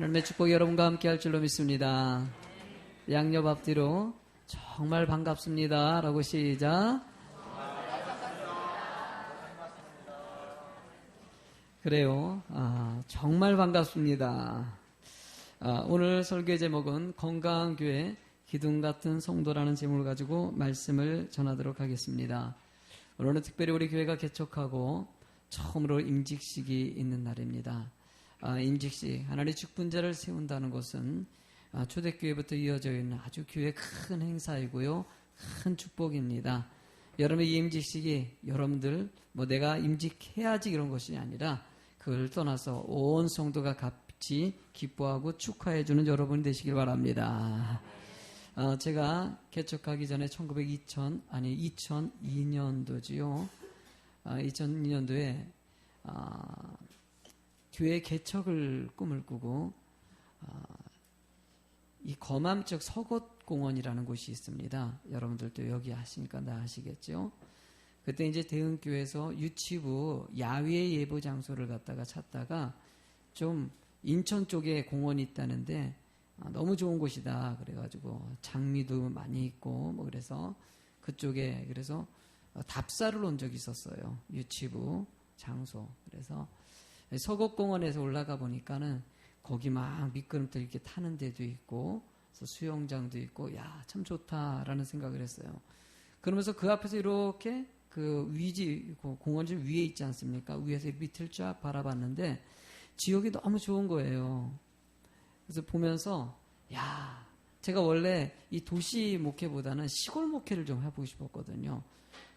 하나님의 축복이 여러분과 함께 할 줄로 믿습니다. 양옆 앞뒤로 정말 반갑습니다 라고 시작. 그래요. 정말 반갑습니다. 오늘 설교의 제목은 건강한 교회 기둥 같은 성도라는 제목을 가지고 말씀을 전하도록 하겠습니다. 오늘은 특별히 우리 교회가 개척하고 처음으로 임직식이 있는 날입니다. 임직식, 하나님의 직분자를 세운다는 것은 초대교회부터 이어져 있는 아주 교회 큰 행사이고요, 큰 축복입니다. 여러분의 이 임직식이 여러분들 내가 임직해야지 이런 것이 아니라 그걸 떠나서 온 성도가 같이 기뻐하고 축하해주는 여러분이 되시길 바랍니다. 제가 개척하기 전에 2002년도지요. 2002년도에 교회 개척을 꿈을 꾸고 이 거맘쪽 서곶공원이라는 곳이 있습니다. 여러분들도 여기 하시니까 다 아시겠죠? 그때 이제 대흥교회에서 유치부 야외 예보 장소를 갖다가 찾다가 좀 인천 쪽에 공원이 있다는데 너무 좋은 곳이다 그래가지고 장미도 많이 있고 그래서 그쪽에 그래서 답사를 온 적이 있었어요. 유치부 장소. 그래서 서곶공원에서 올라가 보니까는 거기 막 미끄럼틀 이렇게 타는 데도 있고 수영장도 있고 야, 참 좋다라는 생각을 했어요. 그러면서 그 앞에서 이렇게 그 위지 공원 좀 위에 있지 않습니까? 위에서 밑을 쫙 바라봤는데 지역이 너무 좋은 거예요. 그래서 보면서 야, 제가 원래 이 도시 목회보다는 시골 목회를 좀 해보고 싶었거든요.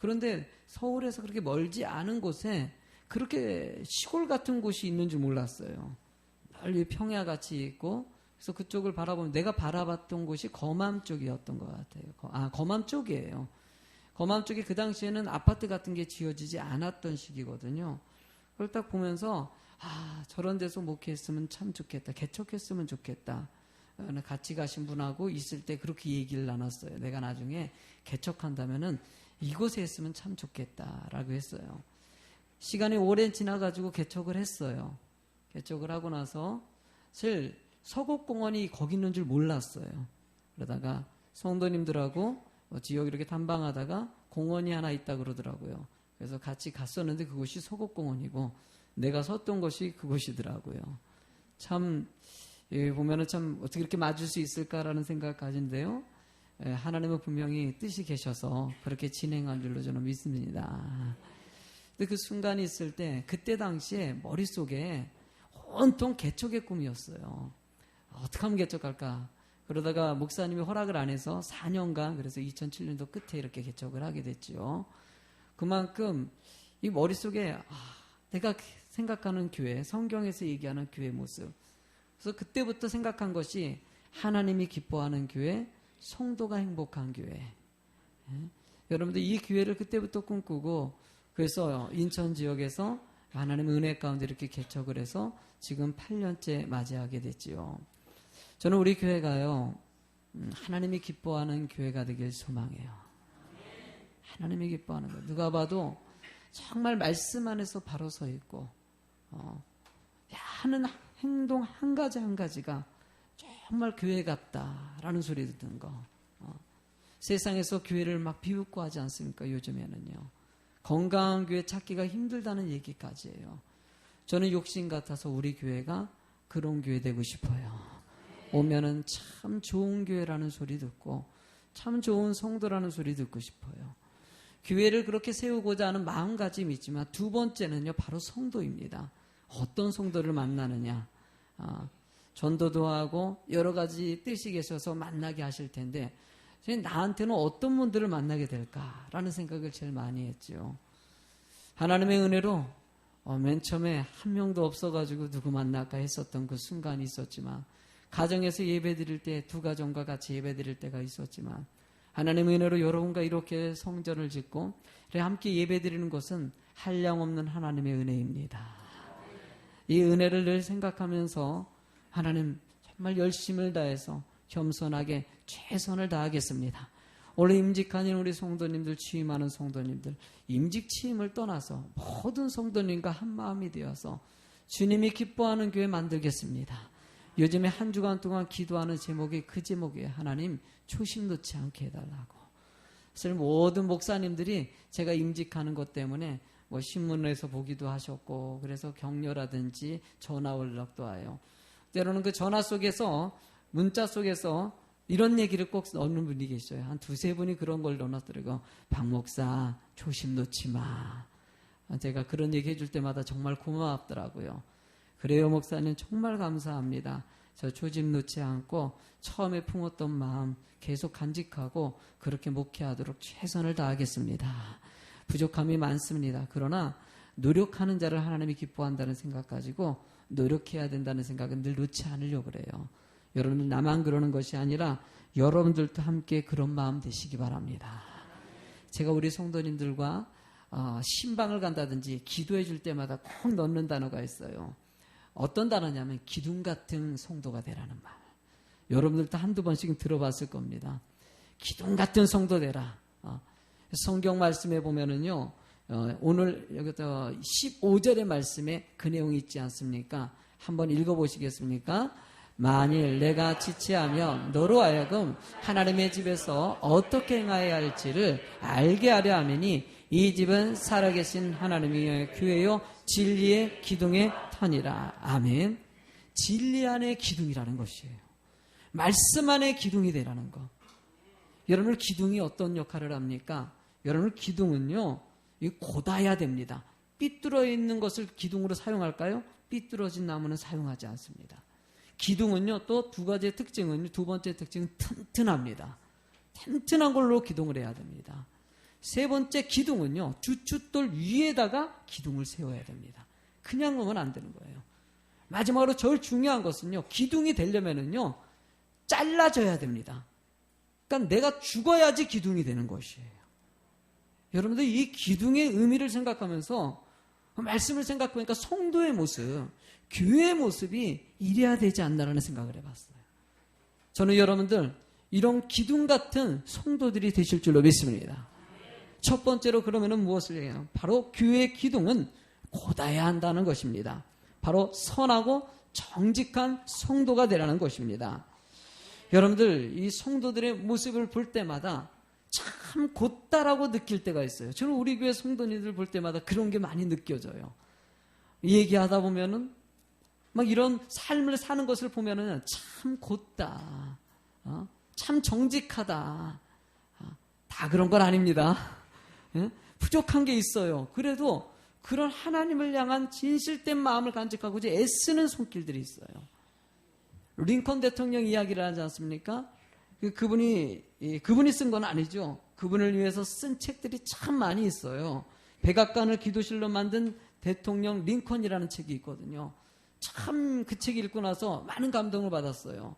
그런데 서울에서 그렇게 멀지 않은 곳에 그렇게 시골 같은 곳이 있는 줄 몰랐어요. 널리 평야같이 있고 그래서 그쪽을 바라보면 내가 바라봤던 곳이 거맘 쪽이었던 것 같아요. 거맘 쪽이에요. 거맘 쪽이 그 당시에는 아파트 같은 게 지어지지 않았던 시기거든요. 그걸 딱 보면서 저런 데서 목회했으면 참 좋겠다. 개척했으면 좋겠다. 같이 가신 분하고 있을 때 그렇게 얘기를 나눴어요. 내가 나중에 개척한다면은 이곳에 했으면 참 좋겠다라고 했어요. 시간이 오래 지나가지고 개척을 했어요. 개척을 하고 나서 사실 서곶공원이 거기 있는 줄 몰랐어요. 그러다가 성도님들하고 지역 이렇게 탐방하다가 공원이 하나 있다 그러더라고요. 그래서 같이 갔었는데 그곳이 서곶공원이고 내가 섰던 곳이 그곳이더라고요. 참 보면은 참 어떻게 이렇게 맞을 수 있을까라는 생각 가진데요. 하나님은 분명히 뜻이 계셔서 그렇게 진행한 줄로 저는 믿습니다. 근데 그 순간이 있을 때 그때 당시에 머릿속에 온통 개척의 꿈이었어요. 어떻게 하면 개척할까? 그러다가 목사님이 허락을 안 해서 4년간 그래서 2007년도 끝에 이렇게 개척을 하게 됐죠. 그만큼 이 머릿속에 내가 생각하는 교회, 성경에서 얘기하는 교회 모습. 그래서 그때부터 생각한 것이 하나님이 기뻐하는 교회, 성도가 행복한 교회. 여러분들 이 교회를 그때부터 꿈꾸고 그래서 인천 지역에서 하나님의 은혜 가운데 이렇게 개척을 해서 지금 8년째 맞이하게 됐지요. 저는 우리 교회가요, 하나님이 기뻐하는 교회가 되길 소망해요. 하나님이 기뻐하는 거. 누가 봐도 정말 말씀 안에서 바로 서 있고, 하는 행동 한 가지 한 가지가 정말 교회 같다라는 소리 듣는 거. 세상에서 교회를 막 비웃고 하지 않습니까? 요즘에는요. 건강한 교회 찾기가 힘들다는 얘기까지예요. 저는 욕심 같아서 우리 교회가 그런 교회 되고 싶어요. 오면은 참 좋은 교회라는 소리 듣고 참 좋은 성도라는 소리 듣고 싶어요. 교회를 그렇게 세우고자 하는 마음가짐이 있지만 두 번째는요, 바로 성도입니다. 어떤 성도를 만나느냐. 전도도 하고 여러 가지 뜻이 계셔서 만나게 하실 텐데 나한테는 어떤 분들을 만나게 될까라는 생각을 제일 많이 했죠. 하나님의 은혜로 맨 처음에 한 명도 없어가지고 누구 만날까 했었던 그 순간이 있었지만 가정에서 예배드릴 때 두 가정과 같이 예배드릴 때가 있었지만 하나님의 은혜로 여러분과 이렇게 성전을 짓고 함께 예배드리는 것은 한량없는 하나님의 은혜입니다. 이 은혜를 늘 생각하면서 하나님 정말 열심을 다해서 겸손하게 최선을 다하겠습니다. 오늘 임직한 우리 성도님들, 취임하는 성도님들, 임직 취임을 떠나서 모든 성도님과 한 마음이 되어서 주님이 기뻐하는 교회 만들겠습니다. 요즘에 한 주간 동안 기도하는 제목이 그 제목이에요. 하나님 초심 놓지 않게 해달라고. 사실 모든 목사님들이 제가 임직하는 것 때문에 뭐 신문에서 보기도 하셨고, 그래서 격려라든지 전화 연락도 와요. 때로는 그 전화 속에서, 문자 속에서 이런 얘기를 꼭 넣는 분이 계셔요. 한 두세 분이 그런 걸 넣어놨더라고요. 박 목사 초심 놓지 마. 제가 그런 얘기 해줄 때마다 정말 고맙더라고요. 그래요 목사님, 정말 감사합니다. 저 초심 놓지 않고 처음에 품었던 마음 계속 간직하고 그렇게 목회하도록 최선을 다하겠습니다. 부족함이 많습니다. 그러나 노력하는 자를 하나님이 기뻐한다는 생각 가지고 노력해야 된다는 생각은 늘 놓지 않으려고 그래요. 여러분, 나만 그러는 것이 아니라 여러분들도 함께 그런 마음 되시기 바랍니다. 제가 우리 성도님들과 신방을 간다든지 기도해 줄 때마다 꼭 넣는 단어가 있어요. 어떤 단어냐면 기둥 같은 성도가 되라는 말. 여러분들도 한두 번씩 들어봤을 겁니다. 기둥 같은 성도 되라. 성경 말씀에 보면은요, 오늘 여기 15절의 말씀에 그 내용이 있지 않습니까? 한번 읽어보시겠습니까? 만일 내가 지체하면 너로 하여금 하나님의 집에서 어떻게 행하여야 할지를 알게 하려 하매니 이 집은 살아계신 하나님의 교회요 진리의 기둥의 터니라. 아멘. 진리 안의 기둥이라는 것이에요. 말씀 안의 기둥이 되라는 것. 여러분, 기둥이 어떤 역할을 합니까? 여러분, 기둥은요, 곧아야 됩니다. 삐뚤어 있는 것을 기둥으로 사용할까요? 삐뚤어진 나무는 사용하지 않습니다. 기둥은요, 또 두 가지의 특징은, 두 번째 특징은 튼튼합니다. 튼튼한 걸로 기둥을 해야 됩니다. 세 번째 기둥은요, 주춧돌 위에다가 기둥을 세워야 됩니다. 그냥 놓으면 안 되는 거예요. 마지막으로 제일 중요한 것은요, 기둥이 되려면은요, 잘라져야 됩니다. 그러니까 내가 죽어야지 기둥이 되는 것이에요. 여러분들 이 기둥의 의미를 생각하면서 말씀을 생각해보니까 성도의 모습, 교회의 모습이 이래야 되지 않나라는 생각을 해봤어요. 저는 여러분들 이런 기둥 같은 성도들이 되실 줄로 믿습니다. 첫 번째로 그러면은 무엇을 해요? 바로 교회의 기둥은 곧아야 한다는 것입니다. 바로 선하고 정직한 성도가 되라는 것입니다. 여러분들 이 성도들의 모습을 볼 때마다 참 곧다라고 느낄 때가 있어요. 저는 우리 교회 성도님들 볼 때마다 그런 게 많이 느껴져요. 얘기하다 보면은 막 이런 삶을 사는 것을 보면은 참 곧다, 참 정직하다. 다 그런 건 아닙니다. 부족한 게 있어요. 그래도 그런 하나님을 향한 진실된 마음을 간직하고 이제 애쓰는 손길들이 있어요. 링컨 대통령 이야기를 하지 않습니까? 그분이 쓴 건 아니죠. 그분을 위해서 쓴 책들이 참 많이 있어요. 백악관을 기도실로 만든 대통령 링컨이라는 책이 있거든요. 참 그 책 읽고 나서 많은 감동을 받았어요.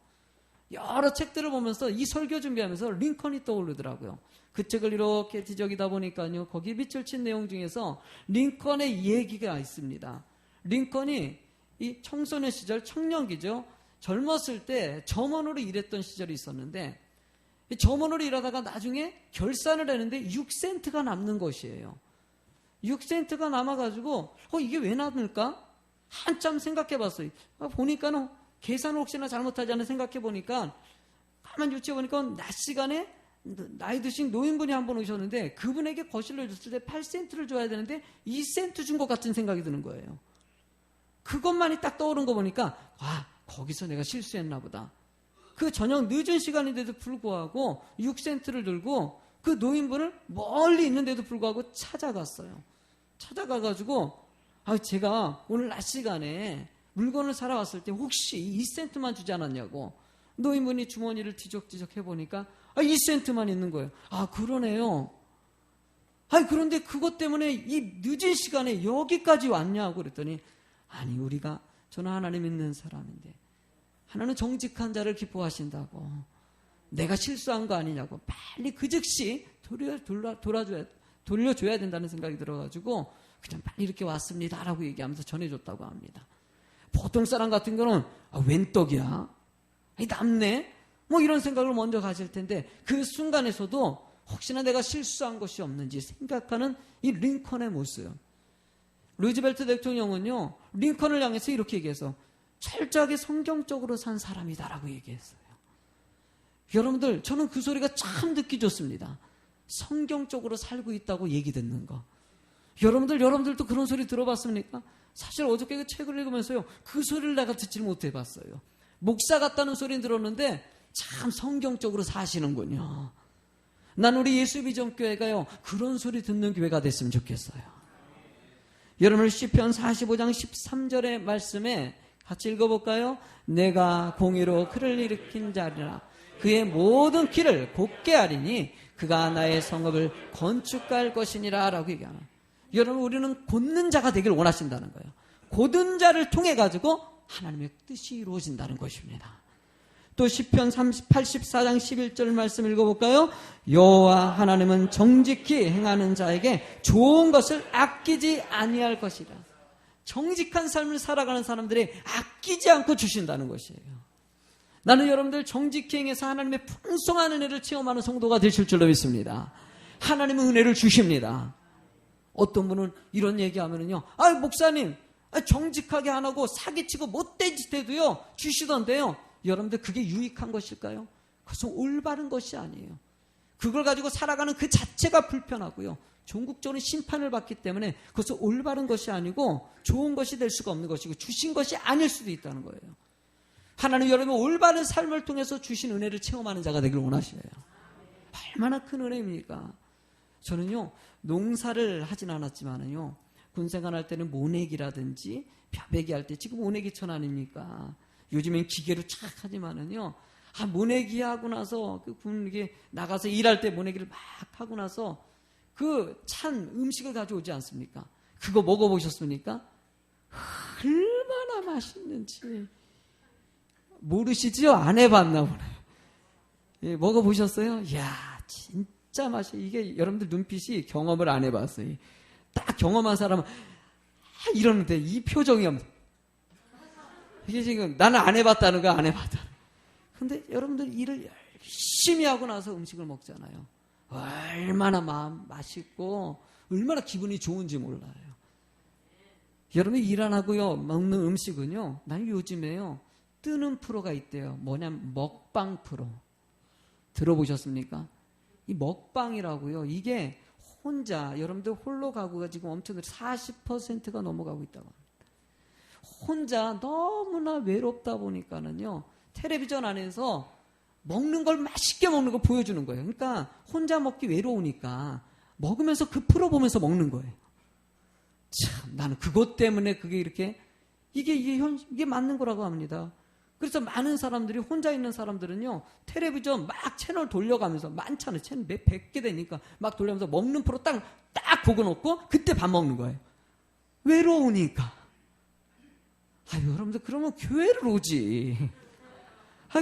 여러 책들을 보면서 이 설교 준비하면서 링컨이 떠오르더라고요. 그 책을 이렇게 뒤적이다 보니까요, 거기 밑줄 친 내용 중에서 링컨의 얘기가 있습니다. 링컨이 이 청소년 시절, 청년기죠. 젊었을 때 점원으로 일했던 시절이 있었는데, 점원으로 일하다가 나중에 결산을 했는데 6센트가 남는 것이에요. 6센트가 남아가지고 이게 왜 남을까? 한참 생각해봤어요. 보니까는 계산을 혹시나 잘못하지 않나 생각해보니까 가만히 유치해보니까 낮 시간에 나이 드신 노인분이 한 분 오셨는데 그분에게 거실로 줬을 때 8센트를 줘야 되는데 2센트 준 것 같은 생각이 드는 거예요. 그것만이 딱 떠오른 거 보니까 거기서 내가 실수했나 보다. 그 저녁 늦은 시간인데도 불구하고 6센트를 들고 그 노인분을 멀리 있는데도 불구하고 찾아갔어요. 찾아가가지고 제가 오늘 낮 시간에 물건을 사러 왔을 때 혹시 2센트만 주지 않았냐고. 노인분이 주머니를 뒤적뒤적 해보니까 2센트만 있는 거예요. 그러네요. 그런데 그것 때문에 이 늦은 시간에 여기까지 왔냐고 그랬더니 우리가 저는 하나님 믿는 사람인데 하나님은 정직한 자를 기뻐하신다고. 내가 실수한 거 아니냐고. 빨리 그 즉시 돌려줘야 된다는 생각이 들어가지고 그냥 빨리 이렇게 왔습니다라고 얘기하면서 전해줬다고 합니다. 보통 사람 같은 경우는 웬 떡이야? 남네? 이런 생각을 먼저 가질 텐데 그 순간에서도 혹시나 내가 실수한 것이 없는지 생각하는 이 링컨의 모습. 루즈벨트 대통령은요, 링컨을 향해서 이렇게 얘기해서 철저하게 성경적으로 산 사람이다라고 얘기했어요. 여러분들, 저는 그 소리가 참 듣기 좋습니다. 성경적으로 살고 있다고 얘기 듣는 거. 여러분들도 그런 소리 들어봤습니까? 사실 어저께 그 책을 읽으면서요, 그 소리를 내가 듣지 못해 봤어요. 목사 같다는 소리는 들었는데 참 성경적으로 사시는군요. 난 우리 예수비전교회가요, 그런 소리 듣는 교회가 됐으면 좋겠어요. 여러분, 시편 45장 13절의 말씀에 같이 읽어볼까요? 내가 공의로 그를 일으킨 자리라. 그의 모든 길을 곧게 하리니 그가 나의 성읍을 건축할 것이니라 라고 얘기하나. 여러분, 우리는 곧는 자가 되길 원하신다는 거예요. 곧은 자를 통해 가지고 하나님의 뜻이 이루어진다는 것입니다. 또 시편 84장 11절 말씀 읽어볼까요? 여호와 하나님은 정직히 행하는 자에게 좋은 것을 아끼지 아니할 것이라. 정직한 삶을 살아가는 사람들이 아끼지 않고 주신다는 것이에요. 나는 여러분들 정직히 행해서 하나님의 풍성한 은혜를 체험하는 성도가 되실 줄로 믿습니다. 하나님은 은혜를 주십니다. 어떤 분은 이런 얘기하면요, 목사님, 정직하게 안 하고 사기치고 못된 짓 해도요 주시던데요. 여러분들, 그게 유익한 것일까요? 그것은 올바른 것이 아니에요. 그걸 가지고 살아가는 그 자체가 불편하고요, 종국적으로 심판을 받기 때문에 그것은 올바른 것이 아니고 좋은 것이 될 수가 없는 것이고 주신 것이 아닐 수도 있다는 거예요. 하나님, 여러분 올바른 삶을 통해서 주신 은혜를 체험하는 자가 되길 원하셔요. 얼마나 큰 은혜입니까? 저는요, 농사를 하진 않았지만은요, 군생활 할 때는 모내기라든지 벼베기 할 때, 지금 모내기천 아닙니까? 요즘엔 기계로 착 하지만은요, 모내기 하고 나서 이게 나가서 일할 때 모내기를 막 하고 나서 그 찬 음식을 가져오지 않습니까? 그거 먹어보셨습니까? 얼마나 맛있는지 모르시죠? 안 해봤나 보네요. 예, 먹어보셨어요? 이야, 진짜 맛이, 이게 여러분들 눈빛이 경험을 안 해봤어요. 딱 경험한 사람은 이러는데 이 표정이 없네. 이게 지금 나는 안 해봤다는 거, 안 해봤다는 거. 근데 여러분들 일을 열심히 하고 나서 음식을 먹잖아요. 얼마나 맛있고 얼마나 기분이 좋은지 몰라요. 여러분, 일 안 하고요 먹는 음식은요, 나는 요즘에요 뜨는 프로가 있대요. 뭐냐면 먹방 프로. 들어보셨습니까? 이 먹방이라고요, 이게 혼자, 여러분들 홀로 가구가 지금 엄청 40%가 넘어가고 있다고 합니다. 혼자 너무나 외롭다 보니까는요, 텔레비전 안에서 먹는 걸 맛있게 먹는 걸 보여주는 거예요. 그러니까 혼자 먹기 외로우니까 먹으면서 그 프로 보면서 먹는 거예요. 참, 나는 그것 때문에 그게 이렇게 이게 맞는 거라고 합니다. 그래서 많은 사람들이, 혼자 있는 사람들은요, 텔레비전 막 채널 돌려가면서, 많잖아요. 채널 몇 100개 되니까 막 돌려가면서 먹는 프로 딱 보고 놓고 그때 밥 먹는 거예요. 외로우니까. 여러분들, 그러면 교회를 오지.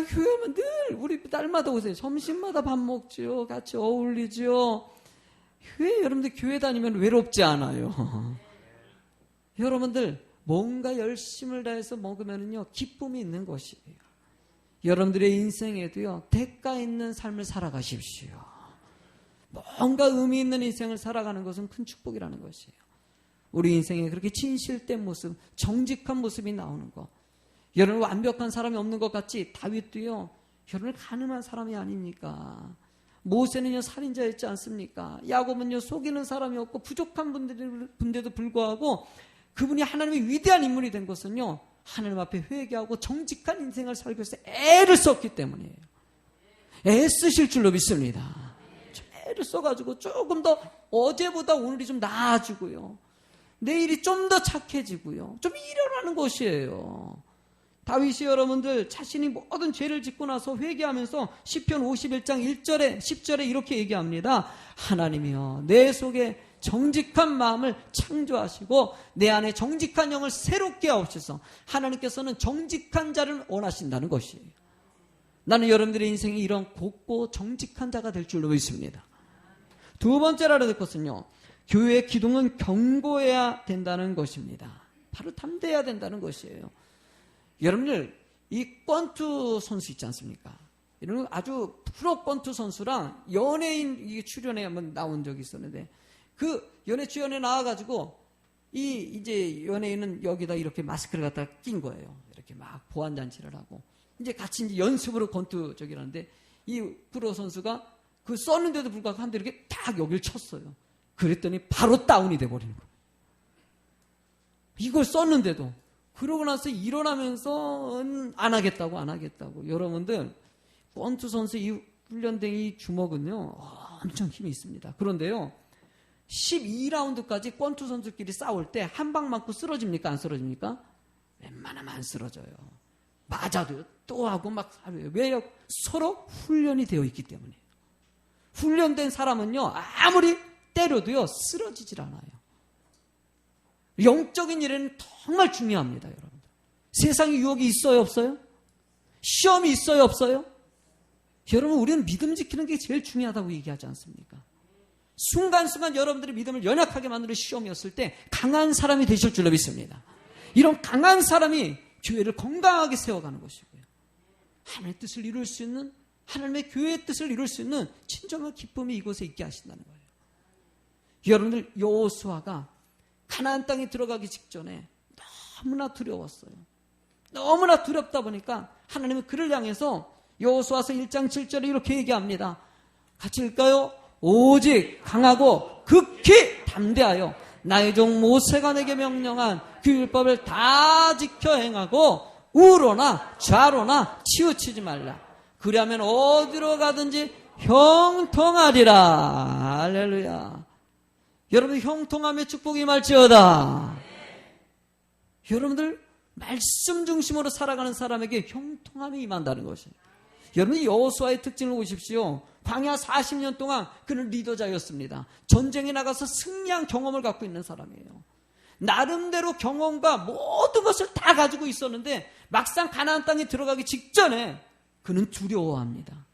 교회 오면 늘 우리 딸마다 오세요. 점심마다 밥 먹죠. 같이 어울리죠. 왜 여러분들 교회 다니면 외롭지 않아요? 여러분들, 뭔가 열심을 다해서 먹으면요 기쁨이 있는 것이에요. 여러분들의 인생에도요 대가 있는 삶을 살아가십시오. 뭔가 의미 있는 인생을 살아가는 것은 큰 축복이라는 것이에요. 우리 인생에 그렇게 진실된 모습, 정직한 모습이 나오는 것. 여러분, 완벽한 사람이 없는 것 같이 다윗도요, 여러분 가늠한 사람이 아닙니까? 모세는요 살인자였지 않습니까? 야곱은요 속이는 사람이었고 부족한 분들도 불구하고 그분이 하나님의 위대한 인물이 된 것은요, 하나님 앞에 회개하고 정직한 인생을 살기 위해서 애를 썼기 때문이에요. 애 쓰실 줄로 믿습니다. 애를 써가지고 조금 더 어제보다 오늘이 좀 나아지고요, 내일이 좀 더 착해지고요, 좀 일어나는 것이에요. 다윗이 여러분들 자신이 모든 죄를 짓고 나서 회개하면서 시편 51장 1절에 10절에 이렇게 얘기합니다. 하나님이여, 내 속에 정직한 마음을 창조하시고 내 안에 정직한 영을 새롭게 하옵소서. 하나님께서는 정직한 자를 원하신다는 것이에요. 나는 여러분들의 인생이 이런 곱고 정직한 자가 될 줄로 믿습니다. 두 번째로 알아야 것은요, 교회의 기둥은 견고해야 된다는 것입니다. 바로 담대해야 된다는 것이에요. 여러분들, 이 권투 선수 있지 않습니까? 이런 아주 프로 권투 선수랑 연예인 출연에 한번 나온 적이 있었는데, 그 연예 출연에 나와가지고 이제 연예인은 여기다 이렇게 마스크를 갖다 낀 거예요. 이렇게 막 보안장치를 하고. 이제 같이 이제 연습으로 권투적이를 하는데 이 프로 선수가 그 썼는데도 불구하고 한 대 이렇게 딱 여길 쳤어요. 그랬더니 바로 다운이 돼버리는 거예요. 이걸 썼는데도. 그러고 나서 일어나면서 안 하겠다고. 여러분들, 권투 선수 이 훈련된 이 주먹은요, 엄청 힘이 있습니다. 그런데요, 12라운드까지 권투 선수끼리 싸울 때 한 방 맞고 쓰러집니까? 안 쓰러집니까? 웬만하면 안 쓰러져요. 맞아도요, 또 하고 막 하고요. 왜요? 서로 훈련이 되어 있기 때문이에요. 훈련된 사람은요, 아무리 때려도요, 쓰러지질 않아요. 영적인 일에는 정말 중요합니다, 여러분. 세상에 유혹이 있어요, 없어요? 시험이 있어요, 없어요? 여러분, 우리는 믿음 지키는 게 제일 중요하다고 얘기하지 않습니까? 순간순간 여러분들의 믿음을 연약하게 만드는 시험이었을 때 강한 사람이 되실 줄로 믿습니다. 이런 강한 사람이 교회를 건강하게 세워가는 것이고요. 하나님의 뜻을 이룰 수 있는, 하나님의 교회의 뜻을 이룰 수 있는 진정한 기쁨이 이곳에 있게 하신다는 거예요. 여러분들, 여호수아가 가나안 땅에 들어가기 직전에 너무나 두려웠어요. 너무나 두렵다 보니까 하나님은 그를 향해서 여호수아서 1장 7절에 이렇게 얘기합니다. 같이 읽을까요? 오직 강하고 극히 담대하여 나의 종 모세가 내게 명령한 그 율법을 다 지켜 행하고 우로나 좌로나 치우치지 말라. 그리하면 어디로 가든지 형통하리라. 할렐루야. 여러분, 형통함의 축복이 임할지어다. 여러분들, 말씀 중심으로 살아가는 사람에게 형통함이 임한다는 것이에요. 여러분, 여호수아의 특징을 보십시오. 광야 40년 동안 그는 리더자였습니다. 전쟁에 나가서 승리한 경험을 갖고 있는 사람이에요. 나름대로 경험과 모든 것을 다 가지고 있었는데 막상 가나안 땅에 들어가기 직전에 그는 두려워합니다.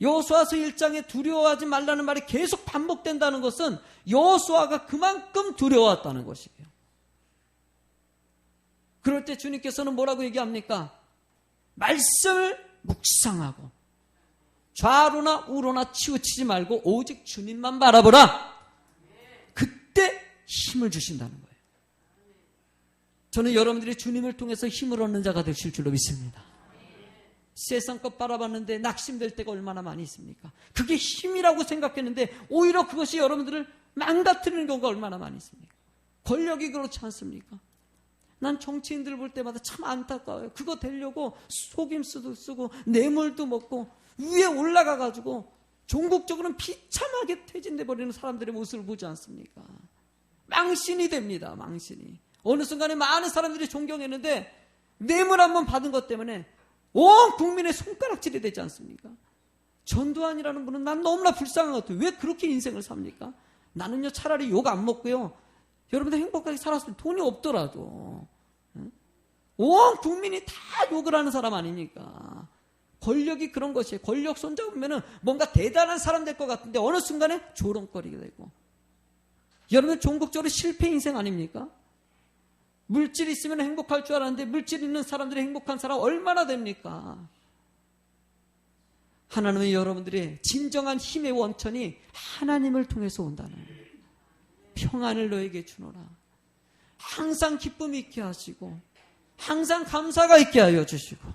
여호수아서 1장에 두려워하지 말라는 말이 계속 반복된다는 것은 여호수아가 그만큼 두려워했다는 것이에요. 그럴 때 주님께서는 뭐라고 얘기합니까? 말씀을 묵상하고 좌로나 우로나 치우치지 말고 오직 주님만 바라보라. 그때 힘을 주신다는 거예요. 저는 여러분들이 주님을 통해서 힘을 얻는 자가 되실 줄로 믿습니다. 세상 것 바라봤는데 낙심될 때가 얼마나 많이 있습니까? 그게 힘이라고 생각했는데 오히려 그것이 여러분들을 망가뜨리는 경우가 얼마나 많이 있습니까? 권력이 그렇지 않습니까? 난 정치인들 볼 때마다 참 안타까워요. 그거 되려고 속임수도 쓰고 뇌물도 먹고 위에 올라가가지고 종국적으로는 비참하게 퇴진돼 버리는 사람들의 모습을 보지 않습니까? 망신이 됩니다. 망신이. 어느 순간에 많은 사람들이 존경했는데 뇌물 한번 받은 것 때문에 온 국민의 손가락질이 되지 않습니까? 전두환이라는 분은 난 너무나 불쌍한 것 같아요. 왜 그렇게 인생을 삽니까? 나는요, 차라리 욕 안 먹고요, 여러분들 행복하게 살았으면 돈이 없더라도 온 국민이 다 욕을 하는 사람 아닙니까? 권력이 그런 것이에요. 권력 손잡으면 뭔가 대단한 사람 될 것 같은데 어느 순간에 조롱거리게 되고. 여러분, 종국적으로 실패 인생 아닙니까? 물질 있으면 행복할 줄 알았는데 물질 있는 사람들이 행복한 사람 얼마나 됩니까? 하나님은 여러분들의 진정한 힘의 원천이 하나님을 통해서 온다는 거예요. 평안을 너에게 주노라. 항상 기쁨이 있게 하시고 항상 감사가 있게 하여 주시고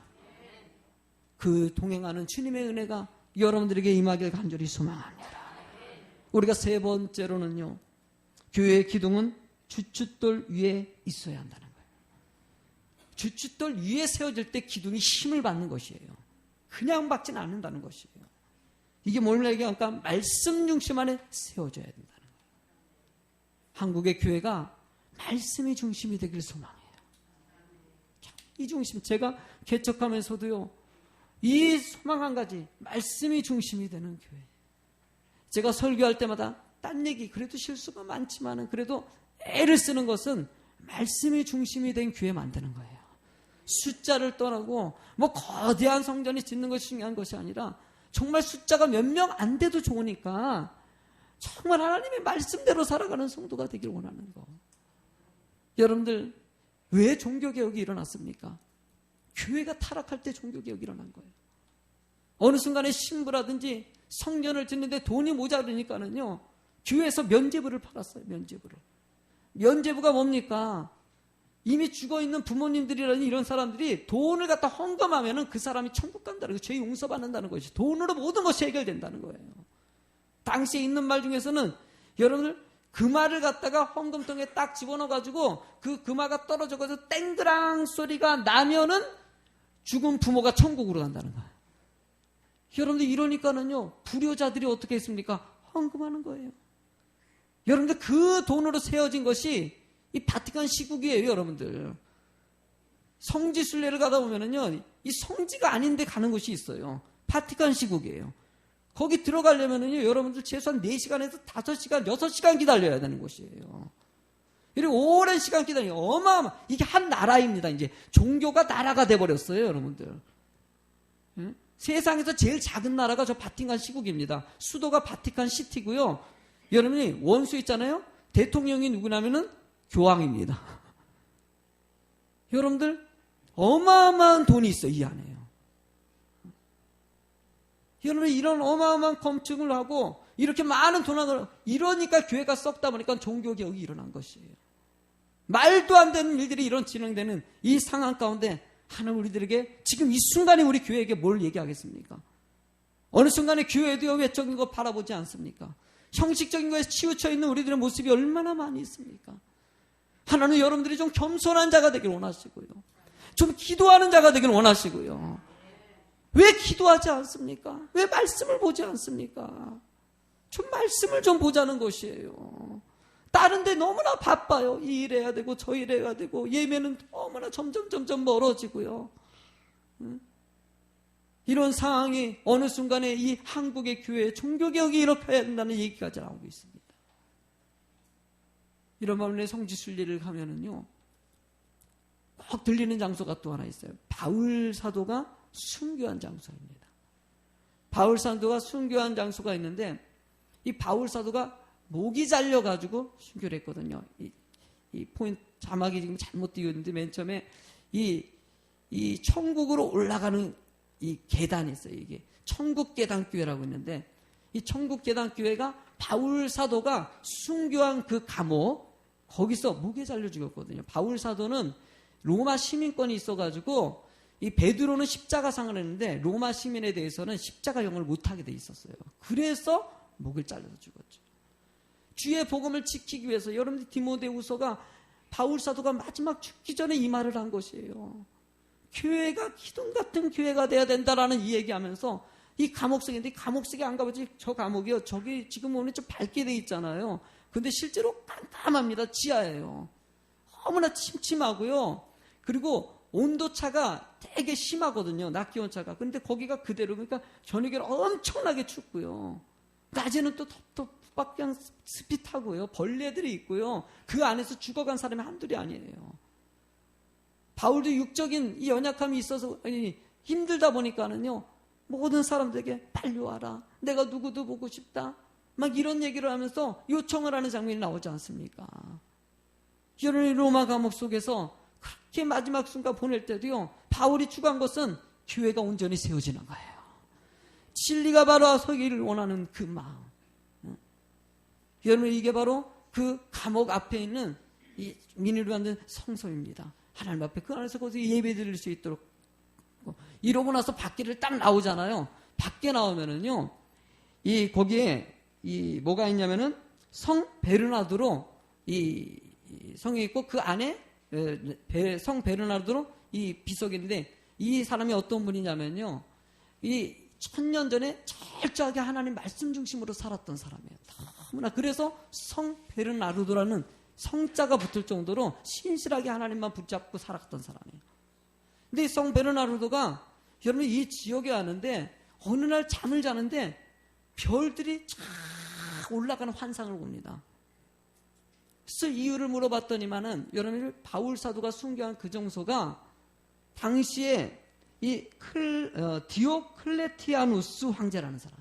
그 동행하는 주님의 은혜가 여러분들에게 임하길 간절히 소망합니다. 우리가 세 번째로는요, 교회의 기둥은 주춧돌 위에 있어야 한다는 거예요. 주춧돌 위에 세워질 때 기둥이 힘을 받는 것이에요. 그냥 받지는 않는다는 것이에요. 이게 뭘 얘기하니까 말씀 중심 안에 세워져야 된다는 거예요. 한국의 교회가 말씀이 중심이 되길 소망해요. 이 중심, 제가 개척하면서도요, 이 소망 한 가지, 말씀이 중심이 되는 교회. 제가 설교할 때마다 딴 얘기, 그래도 실수가 많지만은 그래도 애를 쓰는 것은 말씀이 중심이 된 교회 만드는 거예요. 숫자를 떠나고 뭐 거대한 성전이 짓는 것이 중요한 것이 아니라 정말 숫자가 몇 명 안 돼도 좋으니까 정말 하나님의 말씀대로 살아가는 성도가 되길 원하는 거. 여러분들, 왜 종교개혁이 일어났습니까? 교회가 타락할 때 종교개혁이 일어난 거예요. 어느 순간에 신부라든지 성전을 짓는데 돈이 모자르니까는요, 교회에서 면죄부를 팔았어요. 면죄부를. 면죄부가 뭡니까? 이미 죽어있는 부모님들이라는 이런 사람들이 돈을 갖다 헌금하면은 그 사람이 천국 간다는 거예요. 죄 용서받는다는 것이. 돈으로 모든 것이 해결된다는 거예요. 당시에 있는 말 중에서는 여러분들 금화를 갖다가 헌금통에 딱 집어넣어가지고 그 금화가 떨어져가지고 땡그랑 소리가 나면은 죽은 부모가 천국으로 간다는 거예요. 여러분들 이러니까는요, 불효자들이 어떻게 했습니까? 헌금하는 거예요. 여러분들 그 돈으로 세워진 것이 이 바티칸 시국이에요, 여러분들. 성지 순례를 가다 보면은요, 이 성지가 아닌데 가는 곳이 있어요. 바티칸 시국이에요. 거기 들어가려면은요, 여러분들 최소한 4시간에서 5시간, 6시간 기다려야 되는 곳이에요. 그리고 오랜 시간 기다리고 이게 한 나라입니다. 이제 종교가 나라가 돼버렸어요, 여러분들. 응? 세상에서 제일 작은 나라가 저 바티칸 시국입니다. 수도가 바티칸 시티고요. 여러분이 원수 있잖아요. 대통령이 누구냐면은 교황입니다. 여러분들 어마어마한 돈이 있어요, 이 안에요. 여러분 이런 어마어마한 검증을 하고 이렇게 많은 돈을 이러니까 교회가 썩다 보니까 종교개혁이 일어난 것이에요. 말도 안 되는 일들이 이런 진행되는 이 상황 가운데 하나님 우리들에게 지금 이 순간에 우리 교회에게 뭘 얘기하겠습니까? 어느 순간에 교회도요, 외적인 거 바라보지 않습니까? 형식적인 거에 치우쳐 있는 우리들의 모습이 얼마나 많이 있습니까? 하나님 여러분들이 좀 겸손한 자가 되길 원하시고요. 좀 기도하는 자가 되길 원하시고요. 왜 기도하지 않습니까? 왜 말씀을 보지 않습니까? 좀 말씀을 좀 보자는 것이에요. 다른 데 너무나 바빠요. 이 일 해야 되고 저 일 해야 되고 예배는 너무나 점점 멀어지고요. 이런 상황이 어느 순간에 이 한국의 교회에 종교개혁이 일어나야 된다는 얘기까지 나오고 있습니다. 이런 마음에 성지순례를 가면은요, 꼭 들리는 장소가 또 하나 있어요. 바울 사도가 순교한 장소입니다. 바울 사도가 순교한 장소가 있는데 이 바울 사도가 목이 잘려가지고 순교를 했거든요. 이 포인트 자막이 지금 잘못 띄었는데 맨 처음에 이 천국으로 올라가는 이 계단이 있어요. 이게 천국 계단 교회라고 있는데 이 천국 계단 교회가 바울 사도가 순교한 그 감옥 거기서 목에 잘려 죽었거든요. 바울 사도는 로마 시민권이 있어가지고 이 베드로는 십자가상을 했는데 로마 시민에 대해서는 십자가형을 못하게 돼 있었어요. 그래서 목을 잘라서 죽었죠. 주의 복음을 지키기 위해서 여러분들 디모데후서가 바울 사도가 마지막 죽기 전에 이 말을 한 것이에요. 교회가 기둥 같은 교회가 돼야 된다라는 이 얘기하면서 이 감옥석인데 이 감옥석에 안 가보지 저 감옥이요. 저기 지금 오늘 좀 밝게 돼 있잖아요. 근데 실제로 깜깜합니다. 지하예요. 너무나 침침하고요. 그리고 온도차가 되게 심하거든요. 낮 기온차가. 근데 거기가 그대로 그러니까 저녁에는 엄청나게 춥고요. 낮에는 또 덥덥밖에 습hit하고요. 벌레들이 있고요. 그 안에서 죽어간 사람이 한둘이 아니에요. 바울도 육적인 이 연약함이 있어서 힘들다 보니까는요. 모든 사람들에게 빨리 와라. 내가 누구도 보고 싶다. 막 이런 얘기를 하면서 요청을 하는 장면이 나오지 않습니까? 여러분이 로마 감옥 속에서 그렇게 마지막 순간 보낼 때도요. 바울이 추구한 것은 교회가 온전히 세워지는 거예요. 진리가 바로 서기를 원하는 그 마음. 여러분 이게 바로 그 감옥 앞에 있는 이 민의로 만든 성소입니다. 하나님 앞에 그 안에서 거기서 예배 드릴 수 있도록. 이러고 나서 밖에를 딱 나오잖아요. 밖에 나오면은요, 거기에 뭐가 있냐면은 성 베르나드로 이 성이 있고 그 안에 성 베르나드로 이 비석인데 이 사람이 어떤 분이냐면요, 이 1000년 전에 철저하게 하나님 말씀 중심으로 살았던 사람이에요. 너무나 그래서 성 베르나르도라는 성자가 붙을 정도로 신실하게 하나님만 붙잡고 살았던 사람이에요. 근데 이 성 베르나르도가 여러분 이 지역에 왔는데 어느 날 잠을 자는데 별들이 쫙 올라가는 환상을 봅니다. 그래서 이유를 물어봤더니만은 여러분 바울 사도가 순교한 그 정소가 당시에 이 디오클레티아누스 황제라는 사람,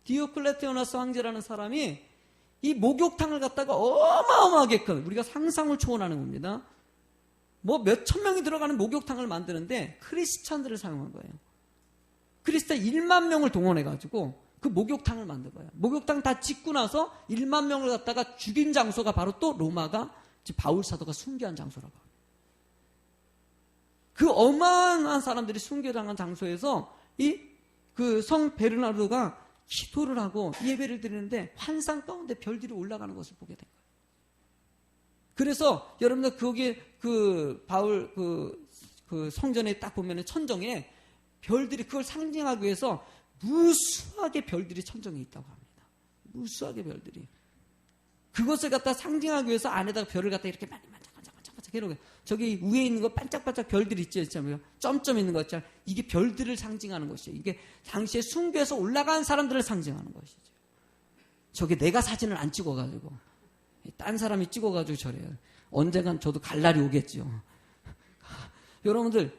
디오클레티아누스 황제라는 사람이 이 목욕탕을 갖다가 어마어마하게 큰, 우리가 상상을 초월하는 겁니다. 뭐 몇천 명이 들어가는 목욕탕을 만드는데 크리스찬들을 사용한 거예요. 크리스찬 1만 명을 동원해가지고 그 목욕탕을 만든 거예요. 목욕탕 다 짓고 나서 1만 명을 갖다가 죽인 장소가 바로 또 로마가 지금 바울 사도가 순교한 장소라고. 그 어마어마한 사람들이 순교당한 장소에서 그 성 베르나르도가 기도를 하고 예배를 드리는데 환상 가운데 별들이 올라가는 것을 보게 된 거예요. 그래서 여러분들 거기에 그 바울 그 성전에 딱 보면은 천정에 별들이 그걸 상징하기 위해서 무수하게 별들이 천정에 있다고 합니다. 무수하게 별들이. 그것을 갖다 상징하기 위해서 안에다가 별을 갖다 이렇게 많이 반짝반짝 해놓은 거예요. 저기 위에 있는 거 반짝반짝 별들이 있잖아요. 점점 있는 거 있잖아요. 이게 별들을 상징하는 것이에요. 이게 당시에 순교해서 올라간 사람들을 상징하는 것이죠. 저게 내가 사진을 안 찍어가지고 딴 사람이 찍어가지고 저래요. 언젠간 저도 갈 날이 오겠죠. 여러분들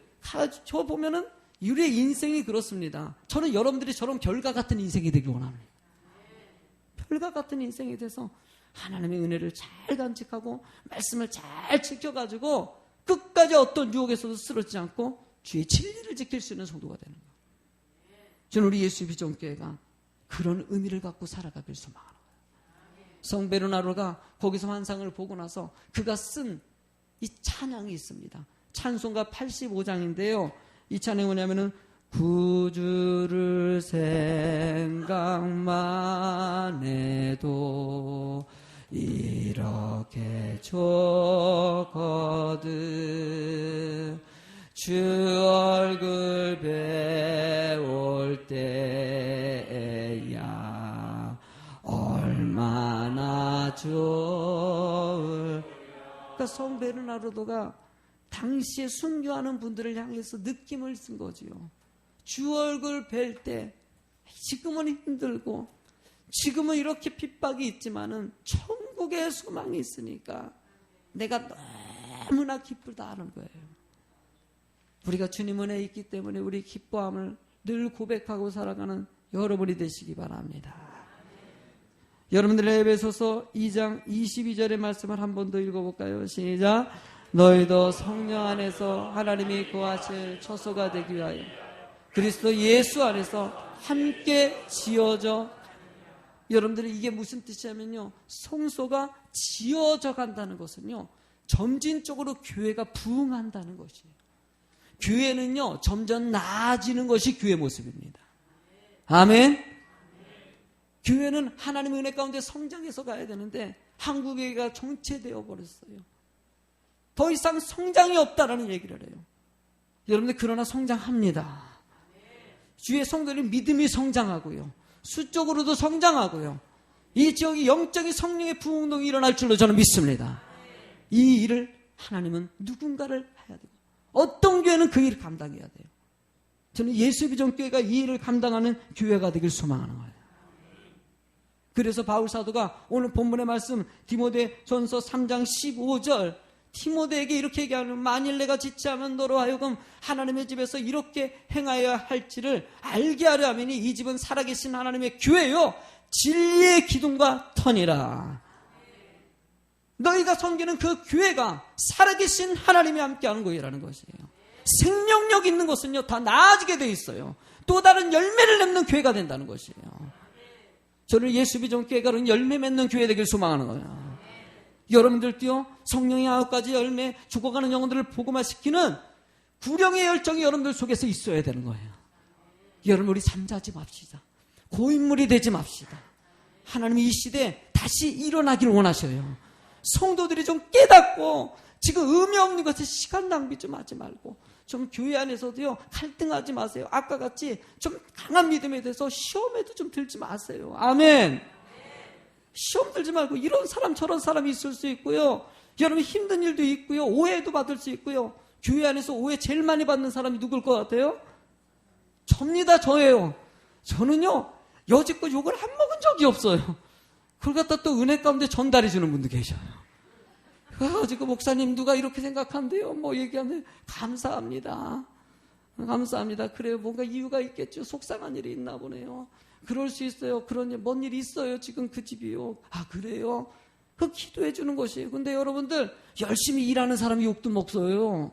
저 보면은 우리의 인생이 그렇습니다. 저는 여러분들이 저런 별과 같은 인생이 되길 원합니다. 별과 같은 인생이 돼서 하나님의 은혜를 잘 간직하고 말씀을 잘 지켜가지고 끝까지 어떤 유혹에서도 쓰러지지 않고 주의 진리를 지킬 수 있는 성도가 되는 거예요. 저는 우리 예수 비전교회가 그런 의미를 갖고 살아가길 소망하는 거예요. 성 베르나르도가 거기서 환상을 보고 나서 그가 쓴 이 찬양이 있습니다. 찬송가 85장인데요. 이 찬양이 뭐냐면은 구주를 생각만 해도 이렇게 좋거든 주 얼굴 배울 때야 얼마나 좋을. 그러니까 성 베르나르도가 당시에 순교하는 분들을 향해서 느낌을 쓴 거지요. 주 얼굴 뵐 때 지금은 힘들고 지금은 이렇게 핍박이 있지만은 천국의 소망이 있으니까 내가 너무나 기쁘다는 거예요. 우리가 주님 은혜에 있기 때문에 우리 기뻐함을 늘 고백하고 살아가는 여러분이 되시기 바랍니다. 여러분들의 에베소서 2장 22절의 말씀을 한 번 더 읽어볼까요? 시작. 너희도 성령 안에서 하나님이 거하실 처소가 되기 위하여 그리스도 예수 안에서 함께 지어져. 여러분들이 이게 무슨 뜻이냐면요, 성소가 지어져 간다는 것은요 점진적으로 교회가 부흥한다는 것이에요. 교회는요 점점 나아지는 것이 교회 모습입니다. 아멘. 교회는 하나님의 은혜 가운데 성장해서 가야 되는데 한국교회가 정체되어 버렸어요. 더 이상 성장이 없다라는 얘기를 해요. 여러분들 그러나 성장합니다. 주의 성도는 믿음이 성장하고요, 수적으로도 성장하고요, 이 지역이 영적인 성령의 부흥동이 일어날 줄로 저는 믿습니다. 이 일을 하나님은 누군가를 해야 되고 어떤 교회는 그 일을 감당해야 돼요. 저는 예수비전교회가 이 일을 감당하는 교회가 되길 소망하는 거예요. 그래서 바울 사도가 오늘 본문의 말씀 디모데전서 3장 15절 디모데에게 이렇게 얘기하는, 만일 내가 지체하면 너로 하여금 하나님의 집에서 이렇게 행하여야 할지를 알게 하려 하매니 이 집은 살아계신 하나님의 교회요 진리의 기둥과 터니라. 너희가 섬기는 그 교회가 살아계신 하나님이 함께하는 교회라는 것이에요. 생명력 있는 것은요 다 나아지게 돼 있어요. 또 다른 열매를 맺는 교회가 된다는 것이에요. 저는 예수비전교회가 열매 맺는 교회 되길 소망하는 거예요. 여러분들도요 성령의 9가지 열매, 죽어가는 영혼들을 복음화시키는 구령의 열정이 여러분들 속에서 있어야 되는 거예요. 여러분 우리 잠자지 맙시다. 고인물이 되지 맙시다. 하나님이 이 시대에 다시 일어나기를 원하셔요. 성도들이 좀 깨닫고 지금 의미 없는 것에 시간 낭비 좀 하지 말고 좀 교회 안에서도요 갈등하지 마세요. 아까 같이 좀 강한 믿음에 대해서 시험에도 좀 들지 마세요. 아멘. 시험 들지 말고, 이런 사람 저런 사람이 있을 수 있고요, 여러분 힘든 일도 있고요, 오해도 받을 수 있고요. 교회 안에서 오해 제일 많이 받는 사람이 누굴 것 같아요? 접니다. 저예요. 저는요 여지껏 욕을 안 먹은 적이 없어요. 그걸 갖다 또 은혜 가운데 전달해 주는 분도 계셔요. 그래가지고 목사님 누가 이렇게 생각한대요 뭐 얘기하면 감사합니다. 감사합니다. 그래요, 뭔가 이유가 있겠죠. 속상한 일이 있나 보네요. 그럴 수 있어요. 그런 일, 뭔 일이 있어요. 지금 그 집이요. 아 그래요? 그 기도해 주는 것이에요. 근데 여러분들 열심히 일하는 사람이 욕도 먹어요.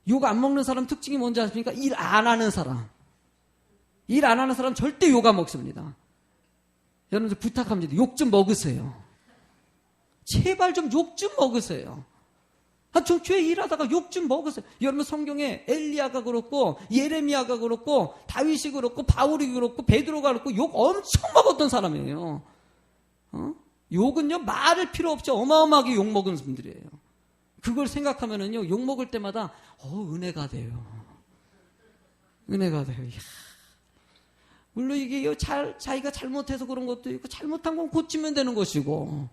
욕 안 먹는 사람 특징이 뭔지 아십니까? 일 안 하는 사람. 일 안 하는 사람 절대 욕 안 먹습니다. 여러분들 부탁합니다. 욕 좀 먹으세요. 제발 좀 욕 좀 먹으세요. 저 교회 일하다가 욕 좀 먹으세요. 여러분 성경에 엘리야가 그렇고 예레미야가 그렇고 다윗이 그렇고 바울이 그렇고 베드로가 그렇고 욕 엄청 먹었던 사람이에요. 욕은요 말을 필요 없이 어마어마하게 욕 먹은 분들이에요. 그걸 생각하면은요 욕 먹을 때마다 은혜가 돼요. 은혜가 돼요. 이야. 물론 이게 자기가 잘못해서 그런 것도 있고 잘못한 건 고치면 되는 것이고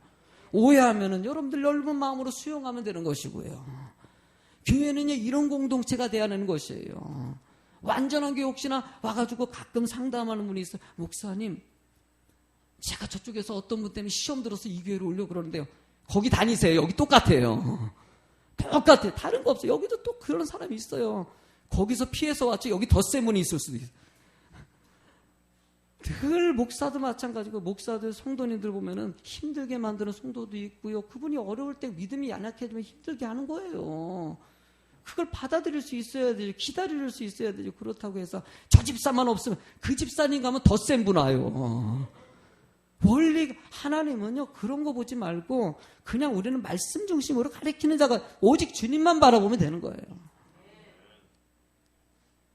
오해하면은 여러분들 넓은 마음으로 수용하면 되는 것이고요. 교회는요 이런 공동체가 돼야 하는 것이에요. 완전한 게 혹시나 와가지고 가끔 상담하는 분이 있어요. 목사님, 제가 저쪽에서 어떤 분 때문에 시험 들어서 이 교회로 오려고 그러는데요. 거기 다니세요. 여기 똑같아요. 똑같아요. 다른 거 없어요. 여기도 또 그런 사람이 있어요. 거기서 피해서 왔죠. 여기 더 센 분이 있을 수도 있어요. 늘 목사도 마찬가지고 목사들 성도님들 보면은 힘들게 만드는 성도도 있고요. 그분이 어려울 때 믿음이 연약해지면 힘들게 하는 거예요. 그걸 받아들일 수 있어야 되죠. 기다릴 수 있어야 되죠. 그렇다고 해서 저 집사만 없으면 그 집사님 가면 더 센 분 와요. 원리 하나님은요 그런 거 보지 말고 그냥 우리는 말씀 중심으로 가리키는 자가 오직 주님만 바라보면 되는 거예요.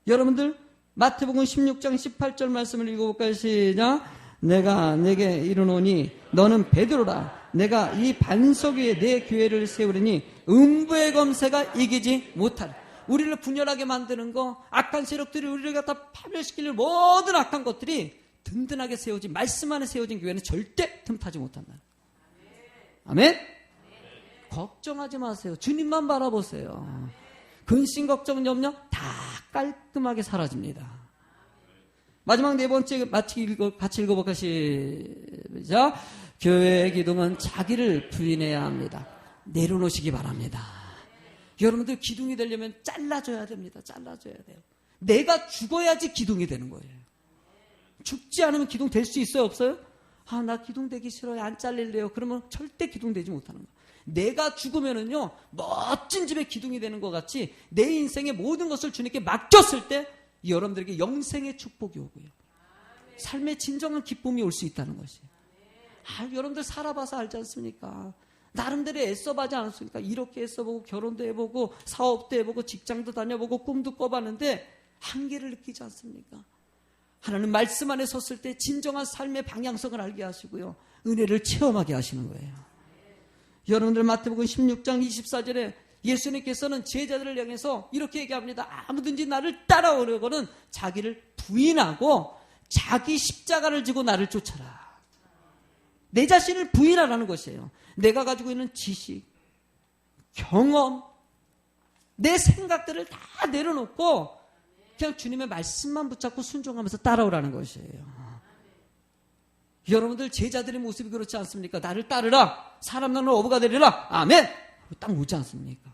여러분들 마태복음 16장 18절 말씀을 읽어볼까요? 시작. 내가 내게 이르노니 너는 베드로라. 내가 이 반석 위에 내 교회를 세우리니 음부의 검새가 이기지 못하리. 우리를 분열하게 만드는 거, 악한 세력들이 우리를 갖다 파멸시키는 모든 악한 것들이 든든하게 세워진 말씀 안에 세워진 교회는 절대 틈타지 못한다. 아멘? 걱정하지 마세요. 주님만 바라보세요. 근심 걱정 염려 다 깔끔하게 사라집니다. 마지막 네 번째 같이 읽어볼까? 시작. 교회의 기둥은 자기를 부인해야 합니다. 내려놓으시기 바랍니다. 여러분들 기둥이 되려면 잘라줘야 됩니다. 잘라줘야 돼요. 내가 죽어야지 기둥이 되는 거예요. 죽지 않으면 기둥 될 수 있어요? 없어요? 나 기둥 되기 싫어요. 안 잘릴래요. 그러면 절대 기둥 되지 못하는 거예요. 내가 죽으면은요 멋진 집에 기둥이 되는 것 같이 내 인생의 모든 것을 주님께 맡겼을 때 여러분들에게 영생의 축복이 오고요. 삶의 진정한 기쁨이 올 수 있다는 것이에요. 여러분들 살아봐서 알지 않습니까? 나름대로 애써봐지 않았습니까? 이렇게 애써보고 결혼도 해보고 사업도 해보고 직장도 다녀보고 꿈도 꿔봤는데 한계를 느끼지 않습니까? 하나님 말씀 안에 섰을 때 진정한 삶의 방향성을 알게 하시고요. 은혜를 체험하게 하시는 거예요. 여러분들 마태복음 16장 24절에 예수님께서는 제자들을 향해서 이렇게 얘기합니다. 아무든지 나를 따라오려고는 자기를 부인하고 자기 십자가를 지고 나를 쫓아라. 내 자신을 부인하라는 것이에요. 내가 가지고 있는 지식, 경험, 내 생각들을 다 내려놓고 그냥 주님의 말씀만 붙잡고 순종하면서 따라오라는 것이에요. 여러분들 제자들의 모습이 그렇지 않습니까? 나를 따르라. 사람 나는 어부가 되리라. 아멘. 딱 오지 않습니까?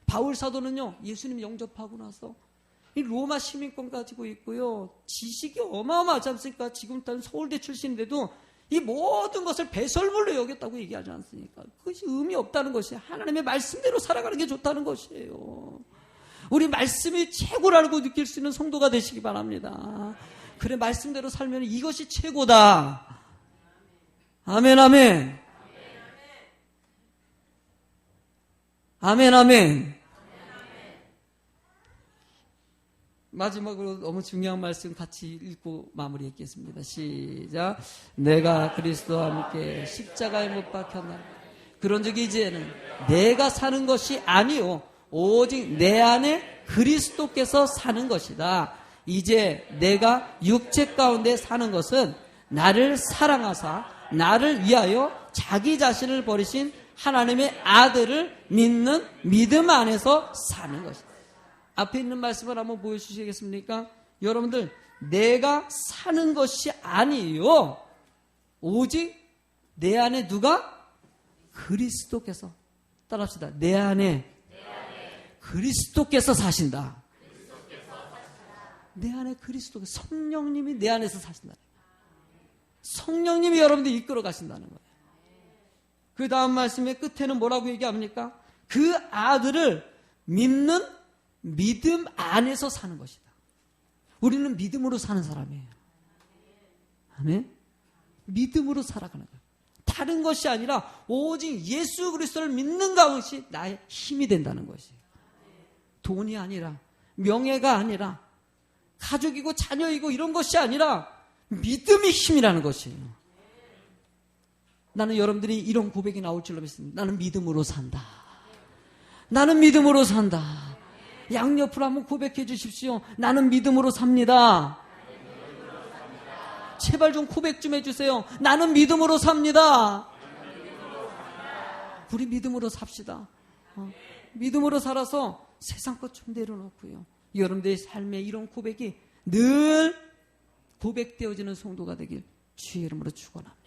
바울 사도는요. 예수님 영접하고 나서 이 로마 시민권 가지고 있고요. 지식이 어마어마하지 않습니까? 지금 단 서울대 출신인데도 이 모든 것을 배설물로 여겼다고 얘기하지 않습니까? 그것이 의미 없다는 것이에요. 하나님의 말씀대로 살아가는 게 좋다는 것이에요. 우리 말씀이 최고라고 느낄 수 있는 성도가 되시기 바랍니다. 그래 말씀대로 살면 이것이 최고다. 아멘 아멘. 아멘 아멘. 마지막으로 너무 중요한 말씀 같이 읽고 마무리하겠습니다. 시작. 내가 그리스도와 함께 십자가에 못 박혔나니 그런즉 이제는 내가 사는 것이 아니요 오직 내 안에 그리스도께서 사는 것이다. 이제 내가 육체 가운데 사는 것은 나를 사랑하사 나를 위하여 자기 자신을 버리신 하나님의 아들을 믿는 믿음 안에서 사는 것이다. 앞에 있는 말씀을 한번 보여주시겠습니까? 여러분들 내가 사는 것이 아니요 오직 내 안에 누가? 그리스도께서. 따라합시다. 내 안에 그리스도께서 사신다. 내 안에 그리스도, 성령님이 내 안에서 사신다. 성령님이 여러분들 이끌어 가신다는 거예요. 그 다음 말씀의 끝에는 뭐라고 얘기합니까? 그 아들을 믿는 믿음 안에서 사는 것이다. 우리는 믿음으로 사는 사람이에요. 아멘? 믿음으로 살아가는 거예요. 다 다른 것이 아니라 오직 예수 그리스도를 믿는 것이 나의 힘이 된다는 것이에요. 돈이 아니라, 명예가 아니라, 가족이고 자녀이고 이런 것이 아니라 믿음이 힘이라는 것이에요. 나는 여러분들이 이런 고백이 나올 줄로 믿습니다. 나는 믿음으로 산다. 나는 믿음으로 산다. 양옆으로 한번 고백해 주십시오. 나는 믿음으로 삽니다. 제발 좀 고백 좀 해주세요. 나는 믿음으로 삽니다. 우리 믿음으로 삽시다. 믿음으로 살아서 세상 것 좀 내려놓고요. 여러분들의 삶에 이런 고백이 늘 고백되어지는 성도가 되길 주의 이름으로 축원합니다.